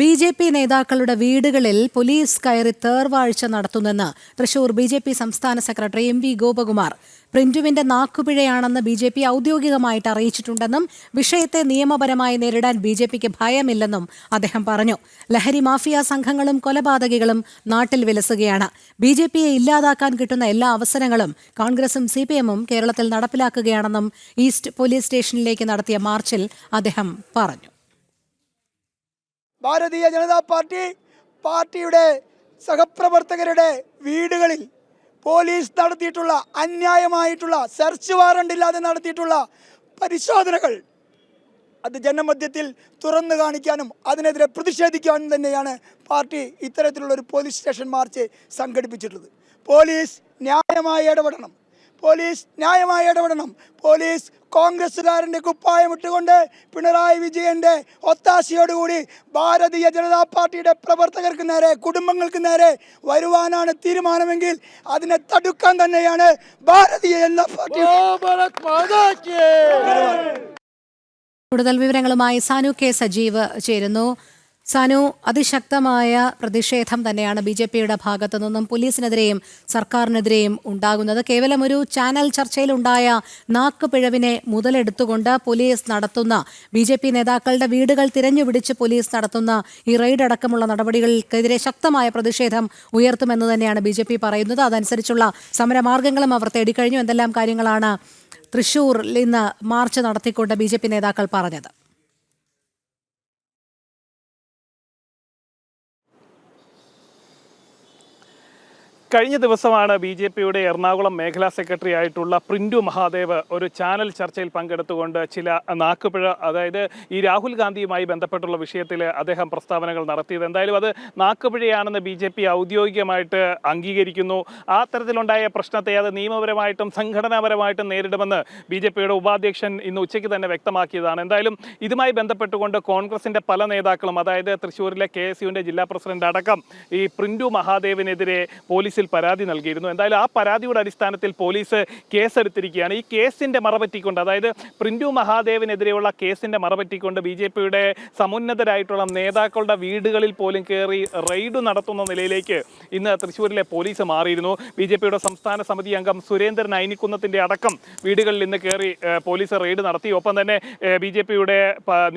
BJP. നേതാക്കളുടെ വീടുകളിൽ police കയറി തേർവാഴ്ച നടത്തുന്നെന്ന് തൃശൂർ ബി.ജെ.പി. സംസ്ഥാന സെക്രട്ടറി എം.വി. ഗോപകുമാർ. പ്രിന്റുവിന്റെ നാക്കുപിഴയാണെന്ന് ബി.ജെ.പി. ഔദ്യോഗികമായിട്ട് അറിയിച്ചിട്ടുണ്ടെന്നും വിഷയത്തെ നിയമപരമായി നേരിടാൻ ബി.ജെ.പിക്ക് ഭയമില്ലെന്നും അദ്ദേഹം പറഞ്ഞു. ലഹരി മാഫിയ സംഘങ്ങളും കൊലപാതകികളും നാട്ടിൽ വിലസുകയാണ്. ബി.ജെ.പിയെ ഇല്ലാതാക്കാൻ കിട്ടുന്ന എല്ലാ അവസരങ്ങളും കോൺഗ്രസും സി.പി.എമ്മും കേരളത്തിൽ നടപ്പിലാക്കുകയാണെന്നും ഈസ്റ്റ് പോലീസ് സ്റ്റേഷനിലേക്ക് നടത്തിയ മാർച്ചിൽ അദ്ദേഹം പറഞ്ഞു. ഭാരതീയ ജനതാ പാർട്ടിയുടെ സഹപ്രവർത്തകരുടെ വീടുകളിൽ പോലീസ് നടത്തിയിട്ടുള്ള അന്യായമായിട്ടുള്ള സെർച്ച് വാറണ്ട് ഇല്ലാതെ നടത്തിയിട്ടുള്ള പരിശോധനകൾ അത് ജനമധ്യത്തിൽ തുറന്നു കാണിക്കാനും അതിനെതിരെ പ്രതിഷേധിക്കാനും തന്നെയാണ് പാർട്ടി ഇത്തരത്തിലുള്ള ഒരു പോലീസ് സ്റ്റേഷൻ മാർച്ച് സംഘടിപ്പിച്ചിട്ടുള്ളത്. പോലീസ് ന്യായമായി ഇടപെടണം. പോലീസ് കോൺഗ്രസുകാരൻ്റെ കുപ്പായമിട്ടുകൊണ്ട് പിണറായി വിജയന്റെ ഒത്താശയോടുകൂടി ഭാരതീയ ജനതാ പാർട്ടിയുടെ പ്രവർത്തകർക്ക് നേരെ, കുടുംബങ്ങൾക്ക് നേരെ വരുവാനാണ് തീരുമാനമെങ്കിൽ അതിനെ തടുക്കാൻ തന്നെയാണ് ഭാരതീയ ജനതാ പാർട്ടി. കൂടുതൽ വിവരങ്ങളുമായി സാനു കെ സജീവ് ചേരുന്നു. സാനു, അതിശക്തമായ പ്രതിഷേധം തന്നെയാണ് ബി.ജെ.പിയുടെ ഭാഗത്തു നിന്നും പോലീസിനെതിരെയും സർക്കാരിനെതിരെയും ഉണ്ടാകുന്നത്. കേവലം ഒരു ചാനൽ ചർച്ചയിലുണ്ടായ നാക്കുപിഴവിനെ മുതലെടുത്തുകൊണ്ട് പോലീസ് നടത്തുന്ന ബി.ജെ.പി. നേതാക്കളുടെ വീടുകൾ തിരഞ്ഞുപിടിച്ച് പോലീസ് നടത്തുന്ന ഈ റെയ്ഡ് അടക്കമുള്ള നടപടികൾക്കെതിരെ ശക്തമായ പ്രതിഷേധം ഉയർത്തുമെന്ന് തന്നെയാണ് ബി.ജെ.പി. പറയുന്നത്. അതനുസരിച്ചുള്ള സമരമാർഗങ്ങളും അവർ തേടിക്കഴിഞ്ഞു. എന്തെല്ലാം കാര്യങ്ങളാണ് തൃശൂരിൽ ഇന്ന് മാർച്ച് നടത്തിക്കൊണ്ട് ബി.ജെ.പി. നേതാക്കൾ പറഞ്ഞത്? കഴിഞ്ഞ ദിവസമാണ് ബി.ജെ.പിയുടെ എറണാകുളം മേഖലാ സെക്രട്ടറി ആയിട്ടുള്ള പ്രിന്റു മഹാദേവ് ഒരു ചാനൽ ചർച്ചയിൽ പങ്കെടുത്തുകൊണ്ട് ചില നാക്കുപിഴ, അതായത് ഈ രാഹുൽ ഗാന്ധിയുമായി ബന്ധപ്പെട്ടുള്ള വിഷയത്തിൽ അദ്ദേഹം പ്രസ്താവനകൾ നടത്തിയത്. എന്തായാലും അത് നാക്കുപിഴയാണെന്ന് ബി.ജെ.പി. ഔദ്യോഗികമായിട്ട് അംഗീകരിക്കുന്നു. ആ തരത്തിലുണ്ടായ പ്രശ്നത്തെ അത് നിയമപരമായിട്ടും സംഘടനാപരമായിട്ടും നേരിടുമെന്ന് ബി.ജെ.പിയുടെ ഉപാധ്യക്ഷൻ ഇന്ന് ഉച്ചയ്ക്ക് തന്നെ വ്യക്തമാക്കിയതാണ്. എന്തായാലും ഇതുമായി ബന്ധപ്പെട്ടുകൊണ്ട് കോൺഗ്രസിൻ്റെ പല നേതാക്കളും, അതായത് തൃശ്ശൂരിലെ KSUവിൻ്റെ ജില്ലാ പ്രസിഡന്റ് അടക്കം ഈ പ്രിന്റു മഹാദേവിനെതിരെ പോലീസ് പരാതി നൽകിയിരുന്നു. എന്തായാലും ആ പരാതിയുടെ അടിസ്ഥാനത്തിൽ പോലീസ് കേസെടുത്തിരിക്കുകയാണ്. ഈ കേസിന്റെ മറപറ്റിക്കൊണ്ട്, അതായത് പ്രിന്റു മഹാദേവിനെതിരെയുള്ള കേസിന്റെ മറപറ്റിക്കൊണ്ട് ബി.ജെ.പിയുടെ സമുന്നതരായിട്ടുള്ള നേതാക്കളുടെ വീടുകളിൽ പോലും കയറി റെയ്ഡ് നടത്തുന്ന നിലയിലേക്ക് ഇന്ന് തൃശ്ശൂരിലെ പോലീസ് മാറിയിരുന്നു. ബി.ജെ.പിയുടെ സംസ്ഥാന സമിതി അംഗം സുരേന്ദ്രൻ അയനിക്കുന്നതിന്റെ അടക്കം വീടുകളിൽ ഇന്ന് കയറി പോലീസ് റെയ്ഡ് നടത്തി. ഒപ്പം തന്നെ ബി.ജെ.പിയുടെ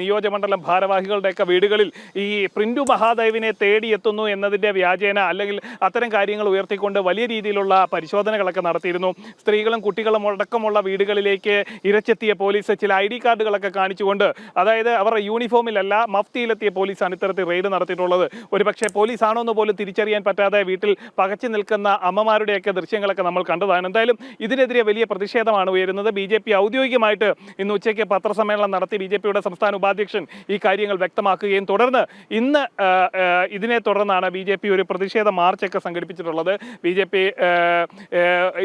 നിയോജകമണ്ഡലം ഭാരവാഹികളുടെയൊക്കെ വീടുകളിൽ ഈ പ്രിന്റു മഹാദേവിനെ തേടിയെത്തുന്നു എന്നതിന്റെ വ്യാജേന അല്ലെങ്കിൽ അത്തരം കാര്യങ്ങൾ ഉയർത്തിക്കൊണ്ട് വലിയ രീതിയിലുള്ള പരിശോധനകളൊക്കെ നടത്തിയിരുന്നു. സ്ത്രീകളും കുട്ടികളും അടക്കമുള്ള വീടുകളിലേക്ക് ഇരച്ചെത്തിയ പോലീസ് ചില ID കാർഡുകളൊക്കെ കാണിച്ചുകൊണ്ട്, അതായത് അവരുടെ യൂണിഫോമിലല്ല മഫ്തിയിലെത്തിയ പോലീസാണ് ഇത്തരത്തിൽ റെയ്ഡ് നടത്തിയിട്ടുള്ളത്. ഒരുപക്ഷെ പോലീസ് ആണോ എന്ന് പോലും തിരിച്ചറിയാൻ പറ്റാതെ വീട്ടിൽ പകച്ചു നിൽക്കുന്ന അമ്മമാരുടെയൊക്കെ ദൃശ്യങ്ങളൊക്കെ നമ്മൾ കണ്ടതാണ്. എന്തായാലും ഇതിനെതിരെ വലിയ പ്രതിഷേധമാണ് ഉയരുന്നത്. ബി.ജെ.പി. ഔദ്യോഗികമായിട്ട് ഇന്ന് ഉച്ചയ്ക്ക് പത്രസമ്മേളനം നടത്തി ബി.ജെ.പിയുടെ സംസ്ഥാന ഉപാധ്യക്ഷൻ ഈ കാര്യങ്ങൾ വ്യക്തമാക്കുകയും തുടർന്ന് ഇന്ന് ഇതിനെ തുടർന്നാണ് ബി.ജെ.പി. ഒരു പ്രതിഷേധ മാർച്ചൊക്കെ സംഘടിപ്പിച്ചിട്ടുള്ളത്. ബി.ജെ.പി.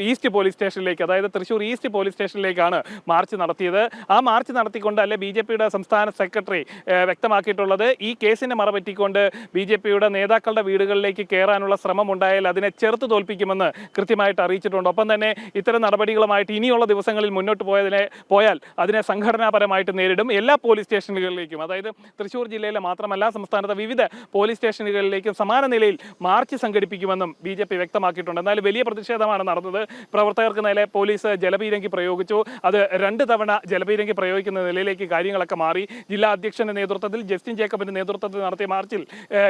ഈസ്റ്റ് പോലീസ് സ്റ്റേഷനിലേക്ക്, അതായത് തൃശ്ശൂർ ഈസ്റ്റ് പോലീസ് സ്റ്റേഷനിലേക്കാണ് മാർച്ച് നടത്തിയത്. ആ മാർച്ച് നടത്തിക്കൊണ്ട് ബി.ജെ.പിയുടെ സംസ്ഥാന സെക്രട്ടറി വ്യക്തമാക്കിയിട്ടുള്ളത്, ഈ കേസിനെ മറപറ്റിക്കൊണ്ട് ബി.ജെ.പിയുടെ നേതാക്കളുടെ വീടുകളിലേക്ക് കയറാനുള്ള ശ്രമം ഉണ്ടായാൽ അതിനെ ചെറുത്ത് തോൽപ്പിക്കുമെന്ന് കൃത്യമായിട്ട് അറിയിച്ചിട്ടുണ്ട്. ഒപ്പം തന്നെ ഇത്തരം നടപടികളുമായിട്ട് ഇനിയുള്ള ദിവസങ്ങളിൽ മുന്നോട്ട് പോയാൽ അതിനെ സംഘടനാപരമായിട്ട് നേരിടും. എല്ലാ പോലീസ് സ്റ്റേഷനുകളിലേക്കും, അതായത് തൃശ്ശൂർ ജില്ലയിലെ മാത്രമല്ല സംസ്ഥാനത്തെ വിവിധ പോലീസ് സ്റ്റേഷനുകളിലേക്കും സമാന നിലയിൽ മാർച്ച് സംഘടിപ്പിക്കുമെന്നും ബി.ജെ.പി. വ്യക്തമാക്കിയിട്ടുണ്ട്. എന്നാലും വലിയ പ്രതിഷേധമാണ് നടന്നത്. പ്രവർത്തകർക്ക് നേരെ പോലീസ് ജലപീരങ്കി പ്രയോഗിച്ചു. അത് 2 തവണ ജലപീരങ്കി പ്രയോഗിക്കുന്ന നിലയിലേക്ക് കാര്യങ്ങളൊക്കെ മാറി. ജില്ലാ അധ്യക്ഷന്റെ നേതൃത്വത്തിൽ, ജസ്റ്റിൻ ജേക്കബിന്റെ നേതൃത്വത്തിൽ നടത്തിയ മാർച്ചിൽ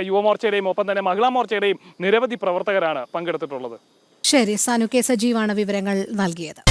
യുവമോർച്ചയുടെയും ഒപ്പം തന്നെ മഹിളാ മോർച്ചയുടെയും നിരവധി പ്രവർത്തകരാണ് പങ്കെടുത്തിട്ടുള്ളത്. ശരി, സാനു കെ സജീവാണ് വിവരങ്ങൾ നൽകിയത്.